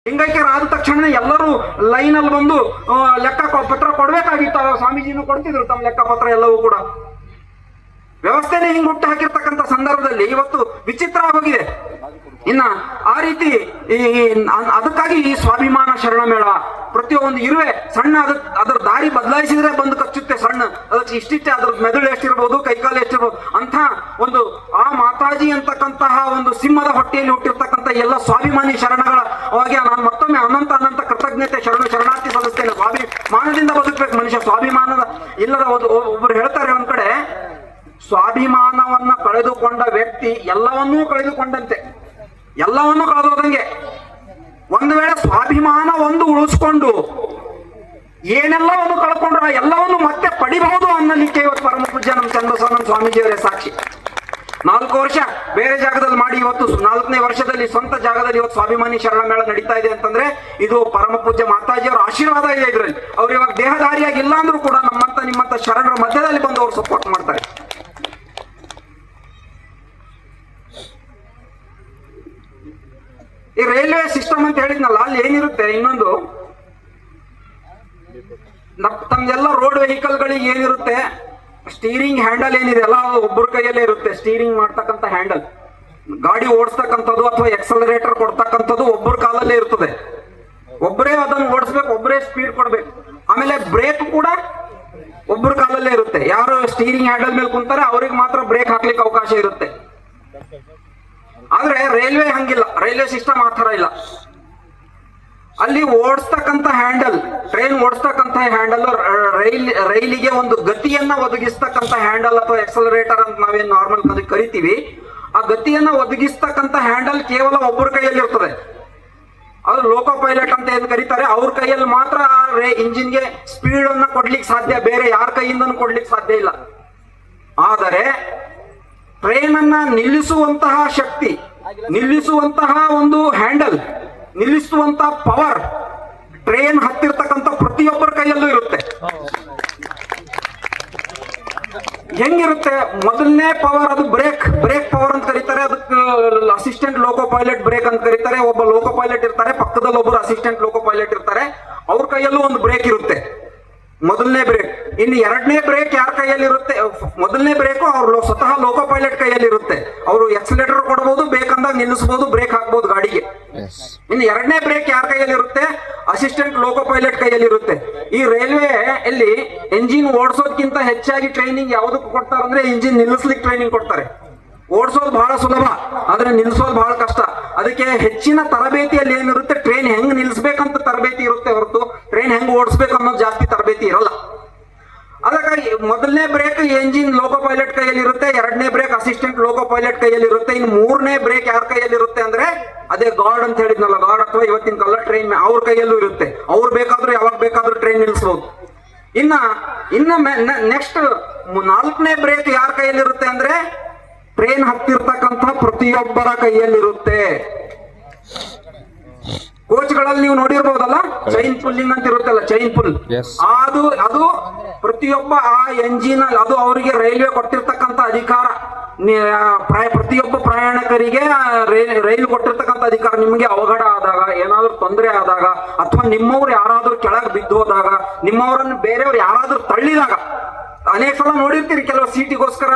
ಲಿಂಗೈಕ್ಯರಾದ ತಕ್ಷಣ ಎಲ್ಲರೂ ಲೈನಲ್ಲಿ ಬಂದು ಲೆಕ್ಕ ಪತ್ರ ಕೊಡ್ಬೇಕಾಗಿತ್ತು. ಸ್ವಾಮೀಜಿನೂ ಕೊಡ್ತಿದ್ರು ತಮ್ಮ ಲೆಕ್ಕ ಪತ್ರ ಎಲ್ಲವೂ ಕೂಡ. ವ್ಯವಸ್ಥೆನೇ ಹಿಂಗ್ ಹುಟ್ಟು ಹಾಕಿರ್ತಕ್ಕಂಥ ಸಂದರ್ಭದಲ್ಲಿ ಇವತ್ತು ವಿಚಿತ್ರ ಆಗೋಗಿದೆ. ಇನ್ನ ಆ ರೀತಿ ಅದಕ್ಕಾಗಿ ಈ ಸ್ವಾಭಿಮಾನ ಶರಣ ಮೇಳ ಪ್ರತಿಯೊಂದು ಇರುವೆ ಸಣ್ಣ ಅದ್ರ ದಾರಿ ಬದಲಾಯಿಸಿದ್ರೆ ಬಂದು ಕಚ್ಚುತ್ತೆ. ಸಣ್ಣ ಅದಕ್ಕೆ ಇಷ್ಟಿಷ್ಟೇ ಅದ್ರ ಮೆದುಳು ಎಷ್ಟಿರ್ಬೋದು, ಕೈಕಾಲು ಎಷ್ಟಿರ್ಬೋದು ಅಂತ ಒಂದು ಆ ಮಾತಾಜಿ ಅಂತಕ್ಕಂತಹ ಒಂದು ಸಿಂಹದ ಹೊಟ್ಟೆಯಲ್ಲಿ ಹುಟ್ಟಿರ್ತಕ್ಕಂಥ ಎಲ್ಲ ಸ್ವಾಭಿಮಾನಿ ಶರಣಗಳ ಅವಾಗ ನಾನು ಮತ್ತೊಮ್ಮೆ ಅನಂತ ಅನಂತ ಕೃತಜ್ಞತೆ ಶರಣಾರ್ಥಿ ಸಲ್ಲಿಸ್ತೇನೆ. ಸ್ವಾಭಿಮಾನದಿಂದ ಬದುಕಬೇಕು ಮನುಷ್ಯ. ಸ್ವಾಭಿಮಾನದ ಇಲ್ಲದ ಒಬ್ಬರು ಹೇಳ್ತಾರೆ ಒಂದ್ ಕಡೆ, ಸ್ವಾಭಿಮಾನವನ್ನ ಕಳೆದುಕೊಂಡ ವ್ಯಕ್ತಿ ಎಲ್ಲವನ್ನೂ ಕಳೆದುಕೊಂಡಂತೆ, ಎಲ್ಲವನ್ನೂ ಕಳೆದೋದಂಗೆ. ಒಂದು ವೇಳೆ ಸ್ವಾಭಿಮಾನ ಒಂದು ಉಳಿಸ್ಕೊಂಡು ಏನೆಲ್ಲವನ್ನು ಕಳ್ಕೊಂಡ್ರ ಎಲ್ಲವನ್ನು ಮತ್ತೆ ಪಡಿಬಹುದು ಅನ್ನಲಿಕ್ಕೆ ಇವತ್ತು ಪರಮ ಪೂಜ್ಯ ನಮ್ಮ ಚನ್ನಬಸವಣ್ಣ ಸ್ವಾಮೀಜಿಯವರೇ ಸಾಕ್ಷಿ. 4 ವರ್ಷ ಬೇರೆ ಜಾಗದಲ್ಲಿ ಮಾಡಿ ಇವತ್ತು 4ನೇ ವರ್ಷದಲ್ಲಿ ಸ್ವಂತ ಜಾಗದಲ್ಲಿ ಇವತ್ತು ಸ್ವಾಭಿಮಾನಿ ಶರಣ ಮೇಳ ನಡೀತಾ ಇದೆ ಅಂತಂದ್ರೆ ಇದು ಪರಮ ಪೂಜ್ಯ ಮಾತಾಜಿಯವರ ಆಶೀರ್ವಾದ ಇದೆ ಇದರಲ್ಲಿ. ಅವ್ರು ಇವಾಗ ದೇಹದಾರಿಯಾಗಿ ಇಲ್ಲ ಅಂದ್ರೂ ಕೂಡ ನಮ್ಮಂತ ನಿಮ್ಮಂತ ಶರಣರ ಮಧ್ಯದಲ್ಲಿ ಬಂದು ಅವ್ರು ಸಪೋರ್ಟ್ ಮಾಡ್ತಾರೆ. ಈ ರೈಲ್ವೆ ಸಿಸ್ಟಮ್ ಅಂತ ಹೇಳಿದ್ನಲ್ಲ, ಅಲ್ಲಿ ಏನಿರುತ್ತೆ ಇನ್ನೊಂದು ತಮ್ದೆಲ್ಲ ರೋಡ್ ವೆಹಿಕಲ್ಗಳಿಗೆ ಏನಿರುತ್ತೆ, ಸ್ಟೀರಿಂಗ್ ಹ್ಯಾಂಡಲ್ ಏನಿದೆ ಅಲ್ಲ ಅದು ಒಬ್ಬರ ಕೈಯಲ್ಲೇ ಇರುತ್ತೆ. ಸ್ಟೀರಿಂಗ್ ಮಾಡ್ತಕ್ಕಂಥ ಹ್ಯಾಂಡಲ್, ಗಾಡಿ ಓಡಿಸ್ತಕ್ಕಂಥದ್ದು ಅಥವಾ ಎಕ್ಸಲರೇಟರ್ ಕೊಡ್ತಕ್ಕಂಥದ್ದು ಒಬ್ಬರ ಕಾಲಲ್ಲೇ ಇರ್ತದೆ. ಒಬ್ಬರೇ ಅದನ್ನು ಓಡಿಸ್ಬೇಕು, ಒಬ್ಬರೇ ಸ್ಪೀಡ್ ಕೊಡ್ಬೇಕು. ಆಮೇಲೆ ಬ್ರೇಕ್ ಕೂಡ ಒಬ್ಬರ ಕಾಲಲ್ಲೇ ಇರುತ್ತೆ. ಯಾರು ಸ್ಟೀರಿಂಗ್ ಹ್ಯಾಂಡಲ್ ಮೇಲೆ ಕುಂತಾರೆ ಅವ್ರಿಗೆ ಮಾತ್ರ ಬ್ರೇಕ್ ಹಾಕ್ಲಿಕ್ಕೆ ಅವಕಾಶ ಇರುತ್ತೆ. ಆದ್ರೆ ರೈಲ್ವೆ ಹಂಗಿಲ್ಲ, ರೈಲ್ವೆ ಸಿಸ್ಟಮ್ ಆ ತರ ಇಲ್ಲ. ಅಲ್ಲಿ ಓಡಿಸ್ತಕ್ಕಂಥ ಹ್ಯಾಂಡಲ್, ಟ್ರೈನ್ ಓಡಿಸ್ತಕ್ಕಂಥ ಹ್ಯಾಂಡಲ್, ರೈಲಿಗೆ ಒಂದು ಗತಿಯನ್ನ ಒದಗಿಸ್ತಕ್ಕಂಥ ಹ್ಯಾಂಡಲ್ ಅಥವಾ ಎಕ್ಸಲರೇಟರ್ ಅಂತ ನಾವೇನು ನಾರ್ಮಲ್ ಅದಕ್ಕೆ ಕರಿತೀವಿ, ಆ ಗತಿಯನ್ನ ಒದಗಿಸ್ತಕ್ಕಂಥ ಹ್ಯಾಂಡಲ್ ಕೇವಲ ಒಬ್ಬರ ಕೈಯಲ್ಲಿ ಇರ್ತದೆ. ಅದು ಲೋಕೋ ಪೈಲಟ್ ಅಂತ ಏನ್ ಕರೀತಾರೆ, ಅವ್ರ ಕೈಯಲ್ಲಿ ಮಾತ್ರ ಇಂಜಿನ್ಗೆ ಸ್ಪೀಡ್ ಅನ್ನ ಕೊಡ್ಲಿಕ್ಕೆ ಸಾಧ್ಯ, ಬೇರೆ ಯಾರ ಕೈಯಿಂದನೂ ಕೊಡ್ಲಿಕ್ಕೆ ಸಾಧ್ಯ ಇಲ್ಲ. ಆದರೆ ಟ್ರೈನ್ ಅನ್ನ ನಿಲ್ಲಿಸುವಂತಹ ಶಕ್ತಿ, ನಿಲ್ಲಿಸುವಂತಹ ಒಂದು ಹ್ಯಾಂಡಲ್, ನಿಲ್ಲಿಸುವಂತಹ ಪವರ್ ಟ್ರೈನ್ ಹತ್ತಿರ್ತಕ್ಕಂಥ ಪ್ರತಿಯೊಬ್ಬರ ಕೈಯಲ್ಲೂ ಇರುತ್ತೆ. ಹೆಂಗಿರುತ್ತೆ? ಮೊದಲನೇ ಪವರ್ ಅದು ಬ್ರೇಕ್ ಪವರ್ ಅಂತ ಕರೀತಾರೆ. ಅದಕ್ಕೆ ಅಸಿಸ್ಟೆಂಟ್ ಲೋಕೋ ಪೈಲಟ್ ಬ್ರೇಕ್ ಅಂತ ಕರೀತಾರೆ. ಒಬ್ಬ ಲೋಕೋ ಪೈಲಟ್ ಇರ್ತಾರೆ, ಪಕ್ಕದಲ್ಲಿ ಒಬ್ಬರು ಅಸಿಸ್ಟೆಂಟ್ ಲೋಕೋ ಪೈಲಟ್ ಇರ್ತಾರೆ. ಅವ್ರ ಕೈಯಲ್ಲೂ ಒಂದು ಬ್ರೇಕ್ ಇರುತ್ತೆ, ಮೊದಲನೇ ಬ್ರೇಕ್. ಇನ್ನು 2ನೇ ಬ್ರೇಕ್ ಯಾರ ಕೈಯಲ್ಲಿ ಇರುತ್ತೆ? ಮೊದಲನೇ ಬ್ರೇಕು ಅವ್ರು ಸ್ವತಃ ಲೋಕೋ ಪೈಲಟ್ ಕೈಯಲ್ಲಿ ಇರುತ್ತೆ. ಅವರು ಎಕ್ಸಲೇಟರ್ ಕೊಡಬಹುದು, ಬೇಕಂದಾಗ ನಿಲ್ಲಿಸಬಹುದು, ಬ್ರೇಕ್ ಹಾಕ್ಬಹುದು ಗಾಡಿಗೆ. ಇನ್ನು 2ನೇ ಬ್ರೇಕ್ ಯಾರ ಕೈಯಲ್ಲಿ ಇರುತ್ತೆ? ಅಸಿಸ್ಟೆಂಟ್ ಲೋಕೋ ಪೈಲಟ್ ಕೈಯಲ್ಲಿ ಇರುತ್ತೆ. ಈ ರೈಲ್ವೆ ಅಲ್ಲಿ ಎಂಜಿನ್ ಓಡಿಸೋದಕ್ಕಿಂತ ಹೆಚ್ಚಾಗಿ ಟ್ರೈನಿಂಗ್ ಯಾವ್ದಕ್ಕೆ ಕೊಡ್ತಾರೆ ಅಂದ್ರೆ ಇಂಜಿನ್ ನಿಲ್ಲಿಸ್ಲಿಕ್ಕೆ ಟ್ರೈನಿಂಗ್ ಕೊಡ್ತಾರೆ. ಓಡಿಸೋದು ಬಹಳ ಸುಲಭ, ಆದ್ರೆ ನಿಲ್ಸೋದು ಬಹಳ ಕಷ್ಟ. ಅದಕ್ಕೆ ಹೆಚ್ಚಿನ ತರಬೇತಿಯಲ್ಲಿ ಏನಿರುತ್ತೆ, ಟ್ರೈನ್ ಹೆಂಗ್ ನಿಲ್ಸ್ಬೇಕಂತ ತರಬೇತಿ ಇರುತ್ತೆ ಹೊರತು ಟ್ರೈನ್ ಹೆಂಗ್ ಓಡಿಸ್ಬೇಕು ಅನ್ನೋದು ಜಾಸ್ತಿ ತರಬೇತಿ ಇರಲ್ಲ. ಅದಕ್ಕಾಗಿ ಮೊದಲನೇ ಬ್ರೇಕ್ ಎಂಜಿನ್ ಲೋಕೋ ಪೈಲಟ್ ಕೈಯಲ್ಲಿ ಇರುತ್ತೆ, 2ನೇ ಬ್ರೇಕ್ ಅಸಿಸ್ಟೆಂಟ್ ಲೋಕೋ ಪೈಲಟ್ ಕೈಯಲ್ಲಿ ಇರುತ್ತೆ. ಇನ್ನು 3ನೇ ಬ್ರೇಕ್ ಯಾರ ಕೈಯಲ್ಲಿ ಇರುತ್ತೆ ಅಂದ್ರೆ ಅದೇ ಗಾರ್ಡ್ ಅಂತ ಹೇಳಿದ್ನಲ್ಲ, ಗಾರ್ಡ್ ಅಥವಾ ಇವತ್ತಿನ ಕಾಲ ಟ್ರೈನ್ ಅವ್ರ ಕೈಯಲ್ಲೂ ಇರುತ್ತೆ. ಅವ್ರು ಬೇಕಾದ್ರೂ ಯಾವಾಗ ಬೇಕಾದ್ರೂ ಟ್ರೈನ್ ನಿಲ್ಲಿಸಬಹುದು. ಇನ್ನ ನೆಕ್ಸ್ಟ್ 4ನೇ ಬ್ರೇಕ್ ಯಾರ ಕೈಯಲ್ಲಿ ಇರುತ್ತೆ ಅಂದ್ರೆ ಟ್ರೈನ್ ಹತ್ತಿರ್ತಕ್ಕಂಥ ಪ್ರತಿಯೊಬ್ಬರ ಕೈಯಲ್ಲಿರುತ್ತೆ. ಕೋಚ್ಗಳಲ್ಲಿ ನೀವು ನೋಡಿರ್ಬೋದಲ್ಲ, ಚೈನ್ ಪುಲ್ಲಿಂಗ್ ಅಂತ ಇರುತ್ತಲ್ಲ, ಚೈನ್ ಪುಲ್. ಅದು ಪ್ರತಿಯೊಬ್ಬ ಆ ಎಂಜಿನ್, ಅದು ಅವರಿಗೆ ರೈಲ್ವೆ ಕೊಟ್ಟಿರ್ತಕ್ಕಂಥ ಅಧಿಕಾರ. ಪ್ರತಿಯೊಬ್ಬ ಪ್ರಯಾಣಿಕರಿಗೆ ರೈಲು ಕೊಟ್ಟಿರ್ತಕ್ಕಂಥ ಅಧಿಕಾರ. ನಿಮಗೆ ಅವಘಡ ಆದಾಗ, ಏನಾದ್ರೂ ತೊಂದರೆ ಆದಾಗ, ಅಥವಾ ನಿಮ್ಮವ್ರು ಯಾರಾದ್ರೂ ಕೆಳಗೆ ಬಿದ್ದು ಹೋದಾಗ, ನಿಮ್ಮವರನ್ನು ಬೇರೆಯವ್ರು ಯಾರಾದ್ರೂ ತಳ್ಳಿದಾಗ, ಅನೇಕ ಸಲ ನೋಡಿರ್ತೀರಿ ಕೆಲವು ಸೀಟಿಗೋಸ್ಕರ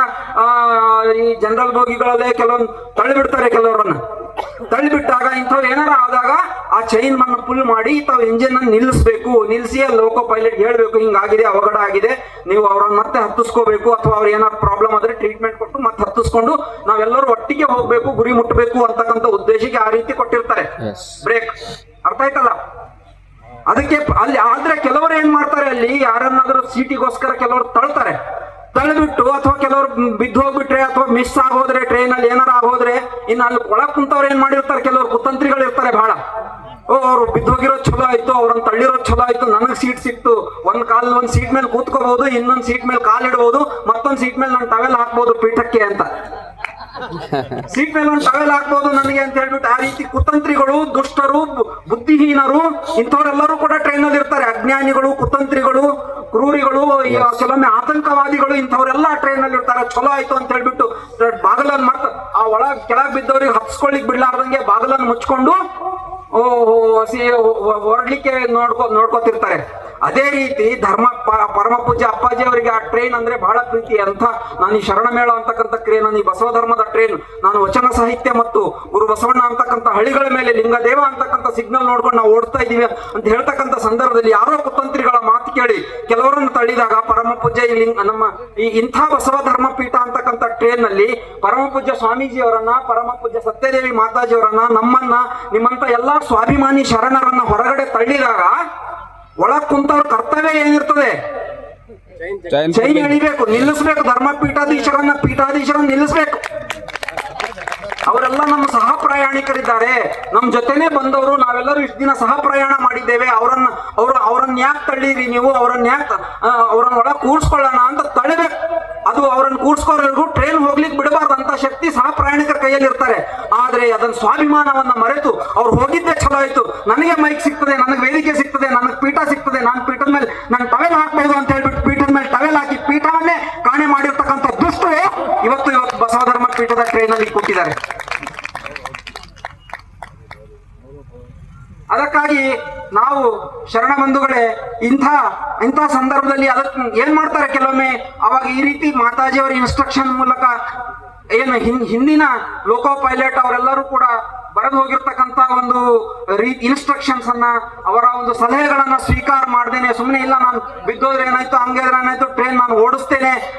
ಈ ಜನರಲ್ ಬೋಗಿಗಳಲ್ಲೇ ಕೆಲವೊಂದು ತಳ್ಳಿಬಿಡ್ತಾರೆ. ಕೆಲವರನ್ನ ತಳ್ಳಿಬಿಟ್ಟಾಗ ಇಂಥವ್ ಏನಾರ ಆದಾಗ ಆ ಚೈನ್ ಅನ್ನು ಪುಲ್ ಮಾಡಿ ತಾವು ಇಂಜಿನ್ ಅನ್ನು ನಿಲ್ಲಿಸಬೇಕು. ನಿಲ್ಲಿಸಿ ಲೋಕೋ ಪೈಲಟ್ ಹೇಳ್ಬೇಕು, ಹಿಂಗಾಗಿದೆ, ಅವಘಡ ಆಗಿದೆ, ನೀವು ಅವ್ರನ್ನ ಮತ್ತೆ ಹತ್ತಿಸ್ಕೋಬೇಕು, ಅಥವಾ ಅವ್ರು ಏನಾದ್ರು ಪ್ರಾಬ್ಲಮ್ ಆದ್ರೆ ಟ್ರೀಟ್ಮೆಂಟ್ ಕೊಟ್ಟು ಮತ್ತೆ ಹತ್ತಿಸ್ಕೊಂಡು ನಾವೆಲ್ಲರೂ ಒಟ್ಟಿಗೆ ಹೋಗ್ಬೇಕು, ಗುರಿ ಮುಟ್ಟಬೇಕು ಅಂತಕ್ಕಂಥ ಉದ್ದೇಶಕ್ಕೆ ಆ ರೀತಿ ಕೊಟ್ಟಿರ್ತಾರೆ ಬ್ರೇಕ್. ಅರ್ಥ ಆಯ್ತಲ್ಲ? ಅದಕ್ಕೆ ಅಲ್ಲಿ ಆದ್ರೆ ಕೆಲವರು ಏನ್ ಮಾಡ್ತಾರೆ, ಅಲ್ಲಿ ಯಾರನ್ನಾದ್ರೂ ಸೀಟಿಗೋಸ್ಕರ ಕೆಲವರು ತಳ್ತಾರೆ. ತಳ್ಳಿಬಿಟ್ಟು ಅಥವಾ ಕೆಲವರು ಬಿದ್ದು ಹೋಗ್ಬಿಟ್ರೆ ಅಥವಾ ಮಿಸ್ ಆಗೋದ್ರೆ, ಟ್ರೈನ್ ಅಲ್ಲಿ ಏನಾರ ಆಗೋದ್ರೆ, ಇನ್ನು ಅಲ್ಲಿ ಒಳಗ್ ಕುಂತವ್ರು ಏನ್ ಮಾಡಿರ್ತಾರೆ, ಕೆಲವರು ಕುತಂತ್ರಿಗಳು ಇರ್ತಾರೆ ಬಹಳ. ಅವ್ರು ಬಿದ್ದೋಗಿರೋದು ಚಲೋ ಆಯ್ತು, ಅವ್ರನ್ನ ತಳ್ಳಿರೋದು ಚಲೋ ಆಯ್ತು, ನನಗ್ ಸೀಟ್ ಸಿಕ್ತು, ಒಂದ್ ಸೀಟ್ ಮೇಲೆ ಕೂತ್ಕೋಬಹುದು, ಇನ್ನೊಂದ್ ಸೀಟ್ ಮೇಲೆ ಕಾಲಿಡ್ಬೋದು, ಮತ್ತೊಂದ್ ಸೀಟ್ ಮೇಲೆ ನಾನು ಟವೆಲ್ ಹಾಕ್ಬೋದು ಪೀಠಕ್ಕೆ ಅಂತ. ಸೀಟ್ ಮೇಲೆ ಒಂದು ಟವೆಲ್ ಹಾಕ್ಬೋದು ನನಗೆ ಅಂತ ಹೇಳ್ಬಿಟ್ಟು ಆ ರೀತಿ ಕುತಂತ್ರಿಗಳು, ದುಷ್ಟರು, ಬುದ್ಧಿಹೀನರು ಇಂಥವರೆಲ್ಲರೂ ಕೂಡ ಟ್ರೈನ್ ಅಲ್ಲಿ ಇರ್ತಾರೆ. ಅಜ್ಞಾನಿಗಳು, ಕುತಂತ್ರಿಗಳು, ಕ್ರೂರಿಗಳು, ಕೆಲವೊಮ್ಮೆ ಆತಂಕವಾದಿಗಳು, ಇಂಥವರೆಲ್ಲ ಟ್ರೈನ್ ಅಲ್ಲಿ ಇರ್ತಾರೆ. ಚಲೋ ಆಯ್ತು ಅಂತ ಹೇಳ್ಬಿಟ್ಟು ಬಾಗಲನ್ನು ಮತ್ತೆ ಆ ಕೆಳಗ್ ಬಿದ್ದವ್ರಿಗೆ ಹತ್ಸ್ಕೊಳ್ಳಿಕ್ ಬಿಡ್ಲಾರ್ದಂಗೆ ಬಾಗಲನ್ನು ಮುಚ್ಕೊಂಡು ಹೊರಡ್ಲಿಕ್ಕೆ ನೋಡ್ಕೋತಿರ್ತಾರೆ. ಅದೇ ರೀತಿ ಪರಮ ಪೂಜ್ಯ ಅಪ್ಪಾಜಿ ಅವರಿಗೆ ಆ ಟ್ರೈನ್ ಅಂದ್ರೆ ಬಹಳ ಪ್ರೀತಿ. ಅಂತ ನಾನು ಈ ಶರಣಮೇಳ ಅಂತಕ್ಕಂಥ ಟ್ರೈನ್, ನಾನು ಈ ಬಸವ ಧರ್ಮದ ಟ್ರೈನ್, ನಾನು ವಚನ ಸಾಹಿತ್ಯ ಮತ್ತು ಗುರು ಬಸವಣ್ಣ ಅಂತಕ್ಕಂಥ ಹಳಿಗಳ ಮೇಲೆ ಲಿಂಗದೇವ ಅಂತಕ್ಕಂಥ ಸಿಗ್ನಲ್ ನೋಡ್ಕೊಂಡು ನಾವು ಓಡ್ತಾ ಇದೀವಿ ಅಂತ ಹೇಳ್ತಕ್ಕಂಥ ಸಂದರ್ಭದಲ್ಲಿ ಯಾರೋ ಕುತಂತ್ರಿಗಳ ಮಾತು ಕೇಳಿ ಕೆಲವರನ್ನು ತಳ್ಳಿದಾಗ ಪರಮ ಪೂಜ್ಯ ನಮ್ಮ ಇಂಥ ಬಸವ ಧರ್ಮ ಪೀಠ ಅಂತಕ್ಕಂಥ ಟ್ರೈನ್ ನಲ್ಲಿ ಪರಮ ಪೂಜ್ಯ ಸ್ವಾಮೀಜಿ ಅವರನ್ನ, ಪರಮ ಪೂಜ್ಯ ಸತ್ಯದೇವಿ ಮಾತಾಜಿ ಅವರನ್ನ, ನಮ್ಮನ್ನ, ನಿಮ್ಮಂತ ಎಲ್ಲಾ ಸ್ವಾಭಿಮಾನಿ ಶರಣರನ್ನ ಹೊರಗಡೆ ತಳ್ಳಿದಾಗ ಒಳಗ್ ಕುಂತವ್ರ ಕರ್ತವ್ಯ ಏನಿರ್ತದೆ? ಚೈನ್ ಎಳಿಬೇಕು, ನಿಲ್ಲಿಸ್ಬೇಕು. ಧರ್ಮ ಪೀಠಾಧೀಶರನ್ನ ನಿಲ್ಲಿಸ್ಬೇಕು. ಅವರೆಲ್ಲ ನಮ್ಮ ಸಹ ಪ್ರಯಾಣಿಕರಿದ್ದಾರೆ, ನಮ್ಮ ಜೊತೆನೆ ಬಂದವರು, ನಾವೆಲ್ಲರೂ ಇಷ್ಟು ದಿನ ಸಹ ಪ್ರಯಾಣ ಮಾಡಿದ್ದೇವೆ. ಅವ್ರನ್ನ ಯಾಕೆ ತಳ್ಳಿರಿ ನೀವು? ಅವ್ರನ್ನ ಒಳಗೆ ಕೂಡ್ಸ್ಕೊಳ್ಳೋಣ ಅಂತ ತಳಿಬೇಕು. ಅದು ಅವ್ರನ್ನ ಕೂಡ್ಸ್ಕೋರಿಗೂ ಟ್ರೈನ್ ಹೋಗ್ಲಿಕ್ಕೆ ಬಿಡಬಾರ್ದು ಅಂತ ಶಕ್ತಿ ಸಹ ಪ್ರಯಾಣಿಕರ ಕೈಯಲ್ಲಿ ಇರ್ತಾರೆ. ಆದ್ರೆ ಅದನ್ನ ಸ್ವಾಭಿಮಾನವನ್ನ ಮರೆತು ಅವ್ರು ಹೋಗಿದ್ದೇ ಚಲೋ ಆಯ್ತು, ನನಗೆ ಮೈಕ್ ಸಿಗ್ತದೆ, ನನಗೆ ವೇದಿಕೆ ಸಿಗ್ತದೆ, ನನಗೆ ಪೀಠ ಸಿಗ್ತದೆ, ನಾನು ಪೀಠದ ಮೇಲೆ ನಾನು ಟವೆಲ್ ಹಾಕ್ಬಹುದು ಅಂತ ಹೇಳ್ಬಿಟ್ಟು ಪೀಠದ ಮೇಲೆ ಟವೆಲ್ ಹಾಕಿ ಪೀಠವನ್ನೇ ಕಾಣೆ ಮಾಡಿರ್ತಕ್ಕಂಥ ದುಷ್ಟರು ಇವತ್ತು ಬಸವ ಧರ್ಮ ಪೀಠದ ಟ್ರೈನ್ ಅಲ್ಲಿ ಕೊಟ್ಟಿದ್ದಾರೆ. ಅದಕ್ಕಾಗಿ ನಾವು ಶರಣ ಬಂಧುಗಳೇ ಇಂಥ ಸಂದರ್ಭದಲ್ಲಿ ಅದಕ್ಕೆ ಏನ್ ಮಾಡ್ತಾರೆ ಕೆಲವೊಮ್ಮೆ, ಅವಾಗ ಈ ರೀತಿ ಮಾತಾಜಿಯವರ ಇನ್ಸ್ಟ್ರಕ್ಷನ್ ಮೂಲಕ ಏನು ಹಿಂದಿನ ಲೋಕೋ ಪೈಲಟ್ ಅವರೆಲ್ಲರೂ ಕೂಡ ಬರೆದು ಹೋಗಿರ್ತಕ್ಕಂಥ ಒಂದು ಇನ್ಸ್ಟ್ರಕ್ಷನ್ಸ್ ಅನ್ನ, ಅವರ ಒಂದು ಸಲಹೆಗಳನ್ನ ಸ್ವೀಕಾರ ಮಾಡ್ದೇನೆ ಸುಮ್ಮನೆ ಇಲ್ಲ ನಾನು ಬಿದ್ದೋದ್ರೆ ಏನಾಯ್ತು, ಹಂಗೆ ಏನಾಯ್ತು, ಟ್ರೈನ್ ನಾನು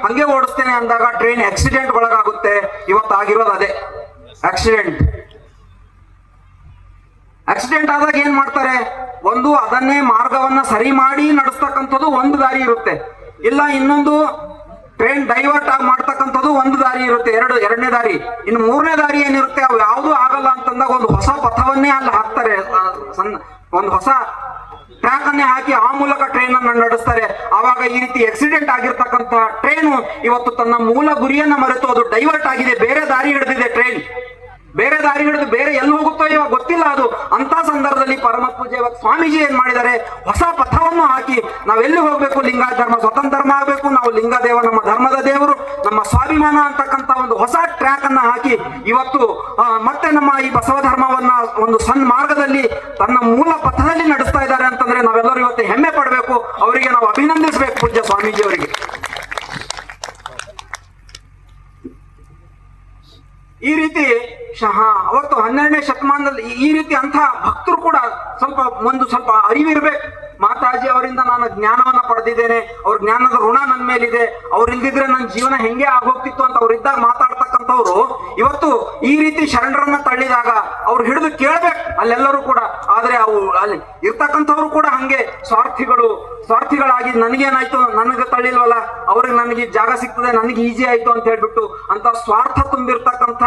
ಹಂಗೆ ಓಡಿಸ್ತೇನೆ ಅಂದಾಗ ಟ್ರೈನ್ ಆಕ್ಸಿಡೆಂಟ್ ಒಳಗಾಗುತ್ತೆ. ಇವತ್ತು ಆಗಿರೋದು ಅದೇ ಆಕ್ಸಿಡೆಂಟ್ ಆದಾಗ ಏನ್ ಮಾಡ್ತಾರೆ? ಒಂದು ಅದನ್ನೇ ಮಾರ್ಗವನ್ನ ಸರಿ ಮಾಡಿ ನಡೆಸ್ತಕ್ಕಂಥದ್ದು ಒಂದು ದಾರಿ ಇರುತ್ತೆ, ಇಲ್ಲ ಇನ್ನೊಂದು ಟ್ರೈನ್ ಡೈವರ್ಟ್ ಆಗಿ ಮಾಡ್ತಕ್ಕಂಥದ್ದು ಒಂದು ದಾರಿ ಇರುತ್ತೆ, ಎರಡನೇ ದಾರಿ. ಇನ್ನು ಮೂರನೇ ದಾರಿ ಏನಿರುತ್ತೆ, ಅವು ಯಾವುದು ಆಗಲ್ಲ ಅಂತಂದಾಗ ಒಂದು ಹೊಸ ಪಥವನ್ನೇ ಅಲ್ಲಿ ಹಾಕ್ತಾರೆ, ಒಂದು ಹೊಸ ಟ್ರ್ಯಾಕ್ ಅನ್ನೇ ಹಾಕಿ ಆ ಮೂಲಕ ಟ್ರೈನ್ ಅನ್ನು ನಡೆಸ್ತಾರೆ. ಆವಾಗ ಈ ರೀತಿ ಆಕ್ಸಿಡೆಂಟ್ ಆಗಿರ್ತಕ್ಕಂಥ ಟ್ರೈನು ಇವತ್ತು ತನ್ನ ಮೂಲ ಗುರಿಯನ್ನ ಮರೆತು ಅದು ಡೈವರ್ಟ್ ಆಗಿದೆ, ಬೇರೆ ದಾರಿ ಹಿಡಿದಿದೆ ಟ್ರೈನ್, ಬೇರೆ ದಾರಿ ಹಿಡಿದು ಬೇರೆ ಎಲ್ಲಿ ಹೋಗುತ್ತೋ ಇವಾಗ ಗೊತ್ತಿಲ್ಲ ಅದು. ಅಂತ ಸಂದರ್ಭದಲ್ಲಿ ಪರಮ ಪೂಜ್ಯ ಸ್ವಾಮೀಜಿ ಏನ್ ಮಾಡಿದ್ದಾರೆ, ಹೊಸ ಪಥವನ್ನು ಹಾಕಿ ನಾವೆಲ್ಲಿ ಹೋಗ್ಬೇಕು, ಲಿಂಗಾಯತ ಧರ್ಮ ಸ್ವತಂತ್ರ ಧರ್ಮ ಆಗಬೇಕು, ನಾವು ಲಿಂಗದೇವ ನಮ್ಮ ಧರ್ಮದ ದೇವರು, ನಮ್ಮ ಸ್ವಾಭಿಮಾನ ಅಂತಕ್ಕಂಥ ಒಂದು ಹೊಸ ಟ್ರ್ಯಾಕ್ ಅನ್ನ ಹಾಕಿ ಇವತ್ತು ಮತ್ತೆ ನಮ್ಮ ಈ ಬಸವ ಧರ್ಮವನ್ನ ಒಂದು ಮಾರ್ಗದಲ್ಲಿ ತನ್ನ ಮೂಲ ಪಥದಲ್ಲಿ ನಡೆಸ್ತಾ ಇದ್ದಾರೆ ಅಂತಂದ್ರೆ ನಾವೆಲ್ಲರೂ ಇವತ್ತು ಹೆಮ್ಮೆ ಪಡಬೇಕು, ಅವರಿಗೆ ನಾವು ಅಭಿನಂದಿಸಬೇಕು ಪೂಜ್ಯ ಸ್ವಾಮೀಜಿ ಅವರಿಗೆ. ಈ ರೀತಿ ಅವತ್ತು 12ನೇ ಶತಮಾನದಲ್ಲಿ ಈ ರೀತಿ ಅಂಥ ಭಕ್ತರು ಕೂಡ ಸ್ವಲ್ಪ ಅರಿವಿರ್ಬೇಕು. ಮಾತಾಜಿ ಅವರಿಂದ ನಾನು ಜ್ಞಾನವನ್ನ ಪಡೆದಿದ್ದೇನೆ, ಅವ್ರ ಜ್ಞಾನದ ಋಣ ನನ್ನ ಮೇಲಿದೆ, ಅವ್ರು ಇಲ್ದಿದ್ರೆ ನನ್ನ ಜೀವನ ಹೆಂಗೆ ಆಗೋಗ್ತಿತ್ತು ಅಂತ ಅವ್ರಿದ್ದಾಗ ಮಾತಾಡ್ತಕ್ಕಂಥವ್ರು ಇವತ್ತು ಈ ರೀತಿ ಶರಣರನ್ನ ತಳ್ಳಿದಾಗ ಅವ್ರು ಹಿಡಿದು ಕೇಳ್ಬೇಕು ಅಲ್ಲೆಲ್ಲರೂ ಕೂಡ. ಆದ್ರೆ ಅಲ್ಲಿ ಇರ್ತಕ್ಕಂಥವ್ರು ಕೂಡ ಹಂಗೆ ಸ್ವಾರ್ಥಿಗಳಾಗಿ ನನಗೇನಾಯ್ತು, ನನಗೆ ತಳ್ಳಿಲ್ವಲ್ಲ, ಅವ್ರಿಗೆ ನನಗೆ ಜಾಗ ಸಿಗ್ತದೆ, ನನಗೆ ಈಜಿ ಆಯ್ತು ಅಂತ ಹೇಳ್ಬಿಟ್ಟು ಅಂತ ಸ್ವಾರ್ಥ ತುಂಬಿರ್ತಕ್ಕಂಥ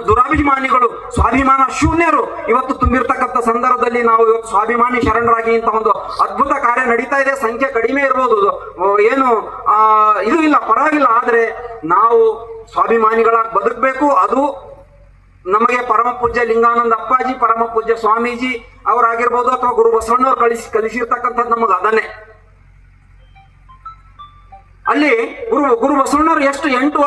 ದುರಾಭಿಮಾನಿಗಳು, ಸ್ವಾಭಿಮಾನ ಶೂನ್ಯರು ಇವತ್ತು ತುಂಬಿರ್ತಕ್ಕಂಥ ಸಂದರ್ಭದಲ್ಲಿ ನಾವು ಇವತ್ತು ಸ್ವಾಭಿಮಾನಿ ಶರಣರಾಗಿ ಇಂಥ ಒಂದು ಅದ್ಭುತ ಕಾರ್ಯ ನಡೀತಾ ಇದೆ. ಸಂಖ್ಯೆ ಕಡಿಮೆ ಇರ್ಬೋದು, ಏನು ಇದು ಇಲ್ಲ, ಪರವಾಗಿಲ್ಲ. ಆದ್ರೆ ನಾವು ಸ್ವಾಭಿಮಾನಿಗಳಾಗಿ ಬದುಕಬೇಕು. ಅದು ನಮಗೆ ಪರಮ ಪೂಜ್ಯ ಲಿಂಗಾನಂದ ಅಪ್ಪಾಜಿ, ಪರಮ ಪೂಜ್ಯ ಸ್ವಾಮೀಜಿ ಅವರಾಗಿರ್ಬೋದು ಅಥವಾ ಗುರು ಬಸವಣ್ಣವ್ರು ಕಲಿಸಿರ್ತಕ್ಕಂಥದ್ದು ನಮಗೆ ಅದನ್ನೇ. ಅಲ್ಲಿ ಗುರು ಬಸವಣ್ಣವ್ರು ಎಷ್ಟು 8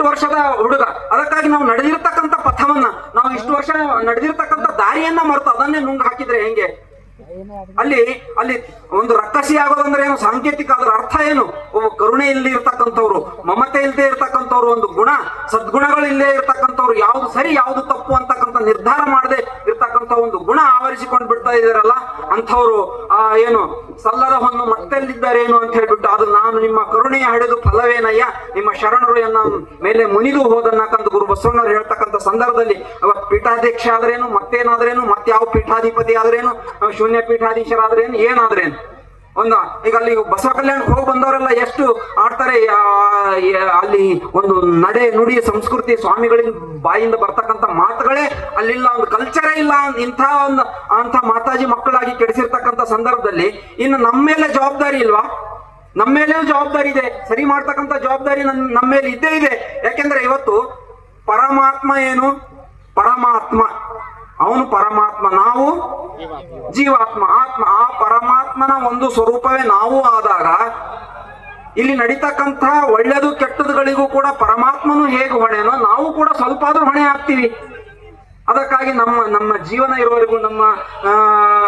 ವರ್ಷದ ಹುಡುಗ. ಅದಕ್ಕಾಗಿ ನಾವು ನಡೆದಿರ್ತಕ್ಕಂಥ ಪಥವನ್ನ, ನಾವು ಇಷ್ಟು ವರ್ಷ ನಡೆದಿರ್ತಕ್ಕಂಥ ದಾರಿಯನ್ನ ಮರೆತು ಅದನ್ನೇ ನುಂಗ್ ಹಾಕಿದ್ರೆ ಹೆಂಗೆ? ಅಲ್ಲಿ ಒಂದು ರಕ್ಕಸಿ ಆಗೋದಂದ್ರೆ ಏನು ಸಾಂಕೇತಿಕ, ಅದರ ಅರ್ಥ ಏನು? ಕರುಣೆ ಇಲ್ಲದೆ ಇರ್ತಕ್ಕಂಥವ್ರು, ಮಮತೆ ಇಲ್ಲದೆ ಇರ್ತಕ್ಕಂಥವ್ರು, ಒಂದು ಸದ್ಗುಣಗಳು ಇಲ್ಲದೆ ಇರ್ತಕ್ಕಂಥವ್ರು, ಯಾವ್ದು ಸರಿ ಯಾವ್ದು ತಪ್ಪು ಅಂತಕ್ಕಂಥ ನಿರ್ಧಾರ ಮಾಡದೆ ಇರ್ತಕ್ಕಂಥ ಒಂದು ಗುಣ ಆವರಿಸಿಕೊಂಡು ಬಿಡ್ತಾ ಇದಾರಲ್ಲ, ಅಂಥವ್ರು ಏನು ಸಲ್ಲದ ಹೊನ್ನು ಮತ್ತೆಲ್ಲಿದ್ದಾರೇನು ಅಂತ ಹೇಳ್ಬಿಟ್ಟು, ಅದು ನಾನು ನಿಮ್ಮ ಕರುಣೆಯ ಹಡೆದು ಫಲವೇನಯ್ಯ, ನಿಮ್ಮ ಶರಣರು ಎನ್ನ ಮೇಲೆ ಮುನಿದು ಹೋದನ್ನಕ್ಕಂತ ಗುರು ಬಸವಣ್ಣವ್ರು ಹೇಳ್ತಕ್ಕಂಥ ಸಂದರ್ಭದಲ್ಲಿ ಪೀಠಾಧ್ಯಕ್ಷ ಆದ್ರೇನು, ಮತ್ತೇನಾದ್ರೇನು, ಯಾವ ಪೀಠಾಧಿಪತಿ ಆದ್ರೇನು, ಶೂನ್ಯ ಪೀಠಾಧೀಶರಾದ್ರೇನು, ಏನಾದ್ರೇನು ಈಗ ಅಲ್ಲಿ ಬಸವ ಕಲ್ಯಾಣಕ್ಕೆ ಹೋಗಿ ಬಂದವರೆಲ್ಲ ಎಷ್ಟು ಆಡ್ತಾರೆ. ಅಲ್ಲಿ ಒಂದು ನಡೆ ನುಡಿ ಸಂಸ್ಕೃತಿ ಸ್ವಾಮಿಗಳಿಂದ ಬಾಯಿಂದ ಬರ್ತಕ್ಕಂಥ ಮಾತುಗಳೇ ಅಲ್ಲಿಲ್ಲ, ಒಂದು ಕಲ್ಚರೇ ಇಲ್ಲ. ಅಂಥ ಮಾತಾಜಿ ಮಕ್ಕಳಾಗಿ ಕೆಡಿಸಿರ್ತಕ್ಕಂಥ ಸಂದರ್ಭದಲ್ಲಿ ಇನ್ನು ನಮ್ಮ ಮೇಲೆ ಜವಾಬ್ದಾರಿ ಇಲ್ವಾ? ನಮ್ಮ ಮೇಲೆಯೂ ಜವಾಬ್ದಾರಿ ಇದೆ, ಸರಿ ಮಾಡ್ತಕ್ಕಂಥ ಜವಾಬ್ದಾರಿ ನಮ್ಮ ಮೇಲೆ ಇದ್ದೇ ಇದೆ. ಯಾಕೆಂದ್ರೆ ಇವತ್ತು ಪರಮಾತ್ಮ ಏನು? ಪರಮಾತ್ಮ, ಅವನು ಪರಮಾತ್ಮ, ನಾವು ಜೀವಾತ್ಮ, ಆತ್ಮ. ಆ ಪರಮಾತ್ಮನ ಒಂದು ಸ್ವರೂಪವೇ ನಾವು ಆದಾಗ ಇಲ್ಲಿ ನಡೀತಕ್ಕಂಥ ಒಳ್ಳೆದು ಕೆಟ್ಟದುಗಳಿಗೂ ಕೂಡ ಪರಮಾತ್ಮನು ಹೇಗೆ ಹೊಣೆನೋ ನಾವು ಕೂಡ ಸ್ವಲ್ಪ ಆದ್ರೂ ಹೊಣೆ ಆಗ್ತೀವಿ. ಅದಕ್ಕಾಗಿ ನಮ್ಮ ಜೀವನ ಇರುವವರೆಗೂ ನಮ್ಮ